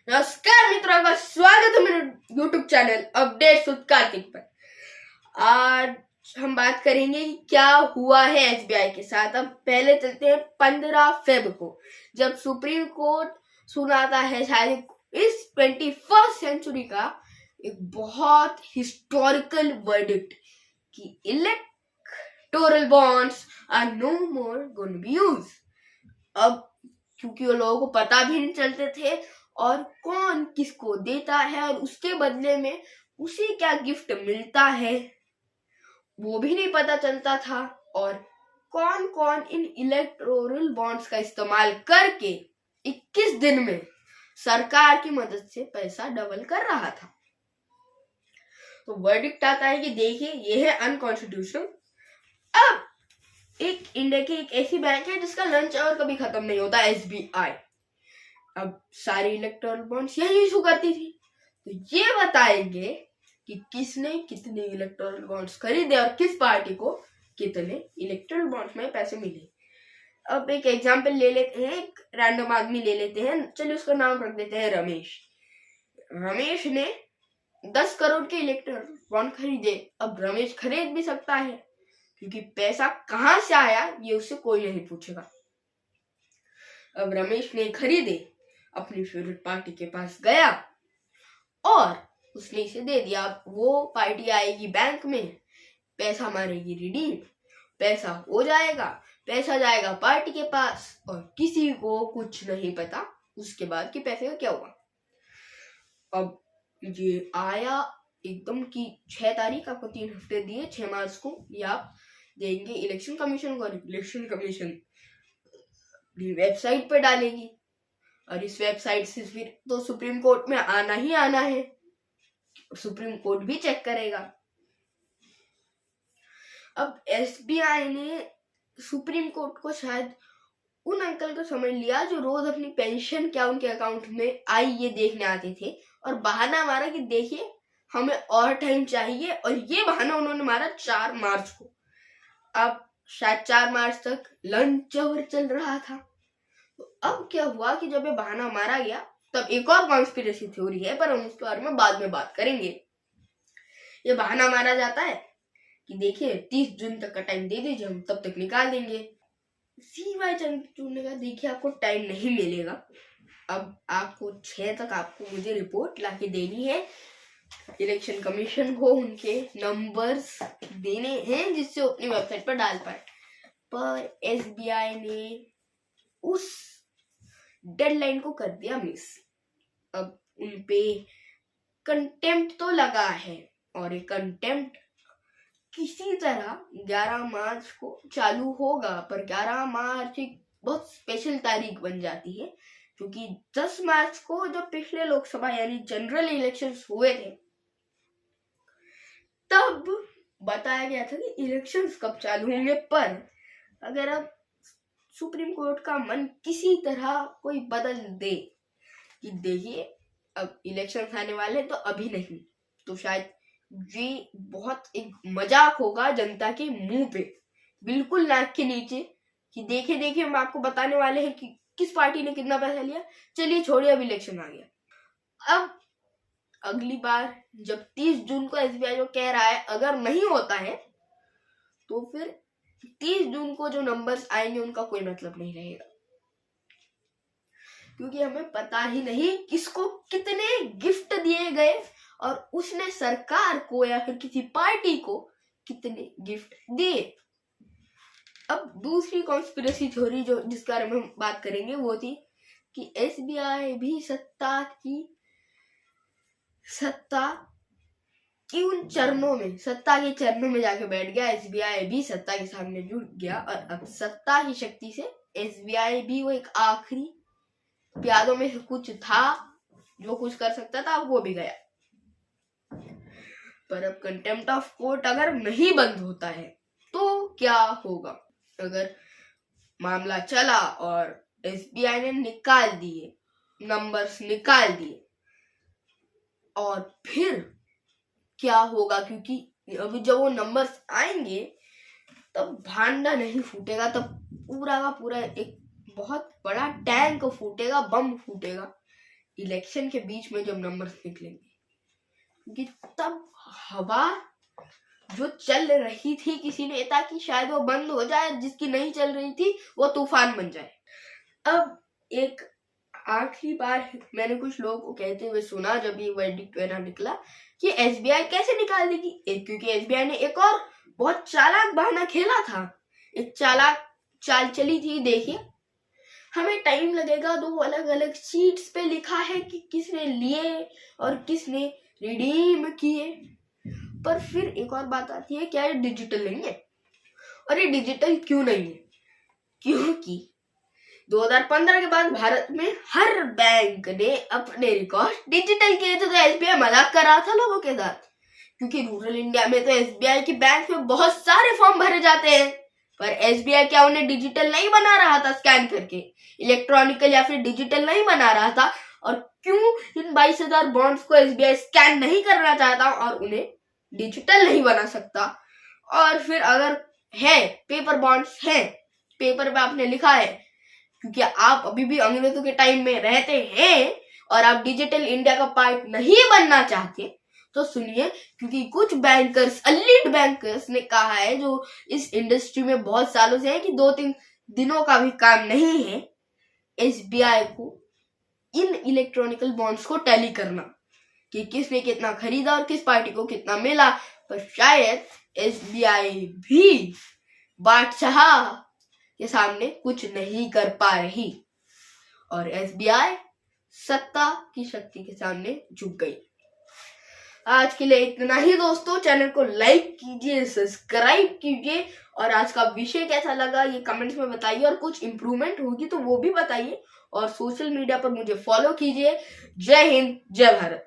नमस्कार मित्रों का स्वागत है मेरे YouTube channel update with Kartik पर। आज हम बात करेंगे कि क्या हुआ है SBI के साथ। अब पहले चलते हैं 15 फेब को, जब सुप्रीम कोर्ट सुनाता है शायद इस 21st सेंचुरी का एक बहुत हिस्टोरिकल वर्डिक्ट कि electoral bonds are no more gonna be used. अब क्योंकि वो लोगों को पता भी नहीं चलते थे और कौन किसको देता है और उसके बदले में उसे क्या गिफ्ट मिलता है वो भी नहीं पता चलता था, और कौन कौन इन इलेक्टोरल बॉन्ड्स का इस्तेमाल करके 21 दिन में सरकार की मदद से पैसा डबल कर रहा था। तो वर्डिक्ट आता है कि देखिए ये है अनकॉन्स्टिट्यूशनल। अब एक इंडिया की एक ऐसी बैंक है जिसका लंच आवर कभी खत्म नहीं होता, SBI। अब सारी इलेक्टोरल बॉन्ड्स यही इशू करती थी, तो ये बताएंगे कि किसने कितने इलेक्टोरल बॉन्ड्स खरीदे और किस पार्टी को कितने इलेक्टोरल बॉन्ड्स में पैसे मिले। अब एक एग्जांपल ले लेते हैं, एक रैंडम आदमी ले लेते हैं, चलिए उसका नाम रख देते हैं रमेश। रमेश ने 10 करोड़ के इलेक्टोरल बॉन्ड खरीदे। अब रमेश खरीद भी सकता है क्योंकि पैसा कहां से आया ये उससे कोई नहीं पूछेगा। अब रमेश ने खरीदे, अपनी फेवरेट पार्टी के पास गया और उसने इसे दे दिया। वो पार्टी आएगी बैंक में, पैसा मारेगी रिडीम, पैसा हो जाएगा, पैसा जाएगा पार्टी के पास और किसी को कुछ नहीं पता उसके बाद कि पैसे का क्या हुआ। अब ये आया एकदम की 6 तारीख, आपको 3 हफ्ते दिए, 6 मार्च को ये आप देंगे इलेक्शन कमीशन को, और इलेक्शन कमीशन वेबसाइट पे डालेगी और इस वेबसाइट से फिर तो सुप्रीम कोर्ट में आना ही आना है, सुप्रीम कोर्ट भी चेक करेगा। अब SBI ने सुप्रीम कोर्ट को शायद उन अंकल को समझ लिया जो रोज अपनी पेंशन क्या उनके अकाउंट में आई ये देखने आते थे और बहाना मारा कि देखिए हमें और टाइम चाहिए, और ये बहाना उन्होंने मारा 4 मार्च को। अब शायद 4 मार्च तक लंच आवर चल रहा था। तो अब क्या हुआ कि जब ये बहाना मारा गया तब एक और कॉन्स्पिरेसी थ्योरी है, पर हम उसके बारे में बाद में बात करेंगे। ये बहाना मारा जाता है कि देखिए 30 जून तक का टाइम दे दीजिए, हम तब तक निकाल देंगे। CY चंद्रचूड़ ने कहा देखिए आपको टाइम नहीं मिलेगा, अब आपको 6 तक आपको मुझे रिपोर्ट लाके देनी है, इलेक्शन कमीशन को उनके नंबर्स देने हैं जिससे वो अपनी वेबसाइट पर डाल पाए। पर SBI ने उस डेडलाइन को कर दिया मिस। अब उनपे कंटेम्प्ट तो लगा है और ये कंटेम्प्ट किसी तरह 11 मार्च को चालू होगा, पर 11 मार्च एक बहुत स्पेशल तारीख बन जाती है क्योंकि 10 मार्च को जो पिछले लोकसभा यानी जनरल इलेक्शंस हुए थे तब बताया गया था कि इलेक्शंस कब चालू होंगे। पर अगर अब सुप्रीम कोर्ट का मन किसी तरह कोई बदल दे कि देखिए अब इलेक्शंस आने वाले तो अभी नहीं, तो शायद ये बहुत एक मजाक होगा जनता के मुंह पे, बिल्कुल नाक के नीचे, कि देखिए हम आपको बताने वाले हैं कि किस पार्टी ने कितना पैसा लिया, चलिए छोड़िए अब इलेक्शन आ गया। अब अगली बार जब 30 जून को SBI जो कह रहा है अगर नहीं होता है तो फिर 30 जून को जो नंबर्स आएंगे उनका कोई मतलब नहीं रहेगा, क्योंकि हमें पता ही नहीं किसको कितने गिफ्ट दिए गए और उसने सरकार को या फिर किसी पार्टी को कितने गिफ्ट दिए। अब दूसरी कॉन्स्पिरेसी थ्योरी जो जिसके बारे में हम बात करेंगे वो थी कि SBI भी सत्ता के चरणों में जाके बैठ गया। SBI भी सत्ता के सामने जुट गया और अब सत्ता की शक्ति से SBI भी वो एक आखिरी प्यादों में से कुछ था जो कुछ कर सकता था, अब वो भी गया। पर अब कंटेम्प्ट ऑफ कोर्ट अगर नहीं बंद होता है तो क्या होगा। अगर मामला चला और SBI ने निकाल दिए, नंबर्स निकाल दिए, और फिर क्या होगा, क्योंकि अभी जब वो नंबर्स आएंगे तब भांडा नहीं फूटेगा, तब पूरा का पूरा एक बहुत बड़ा टैंक फूटेगा, बम फूटेगा इलेक्शन के बीच में जब नंबर्स निकलेंगे, क्योंकि तब हवा जो चल रही थी किसी नेता की शायद वो बंद हो जाए, जिसकी नहीं चल रही थी वो तूफान बन जाए। अब एक आखिरी बार मैंने कुछ लोगों को कहते हुए सुना जब ये वर्डिक्ट निकला कि एसबीआई कैसे निकाल देगी, क्योंकि एसबीआई ने एक और बहुत चालाक बहाना खेला था, एक चालाक चाल चली थी। देखिए, हमें टाइम लगेगा, 2 अलग अलग शीट्स पे लिखा है कि किसने लिए और किसने रिडीम किए, पर फिर एक और बात आती है, क्या ये डिजिटल नहीं है? और ये डिजिटल क्यों नहीं है? क्योंकि 2015 के बाद भारत में हर बैंक ने अपने रिकॉर्ड डिजिटल किए थे, तो एसबीआई मजाक कर रहा था लोगों के साथ, क्योंकि रूरल इंडिया में तो एसबीआई के बैंक में बहुत सारे फॉर्म भरे जाते हैं, पर एसबीआई क्या उन्हें डिजिटल नहीं बना रहा था, स्कैन करके इलेक्ट्रॉनिकल या फिर डिजिटल नहीं बना रहा था? और क्यों इन 22,000 बॉन्ड्स को एसबीआई स्कैन नहीं करना चाहता और उन्हें डिजिटल नहीं बना सकता? और फिर अगर है पेपर बॉन्ड्स हैं, पेपर पे आपने लिखा है, क्योंकि आप अभी भी अंग्रेजों के टाइम में रहते हैं और आप डिजिटल इंडिया का पार्ट नहीं बनना चाहते, तो सुनिए, क्योंकि कुछ बैंकर्स, एलीट बैंकर्स ने कहा है, जो इस इंडस्ट्री में बहुत सालों से है, कि 2-3 दिनों का भी काम नहीं है एसबीआई को इन इलेक्ट्रॉनिकल बॉन्ड्स को टैली करना, कि किसने कितना खरीदा और किस पार्टी को कितना मिला। पर शायद एसबीआई भी बादशाह के सामने कुछ नहीं कर पा रही और एसबीआई सत्ता की शक्ति के सामने झुक गई। आज के लिए इतना ही दोस्तों। चैनल को लाइक कीजिए, सब्सक्राइब कीजिए, और आज का विषय कैसा लगा ये कमेंट्स में बताइए, और कुछ इम्प्रूवमेंट होगी तो वो भी बताइए, और सोशल मीडिया पर मुझे फॉलो कीजिए। जय हिंद, जय भारत।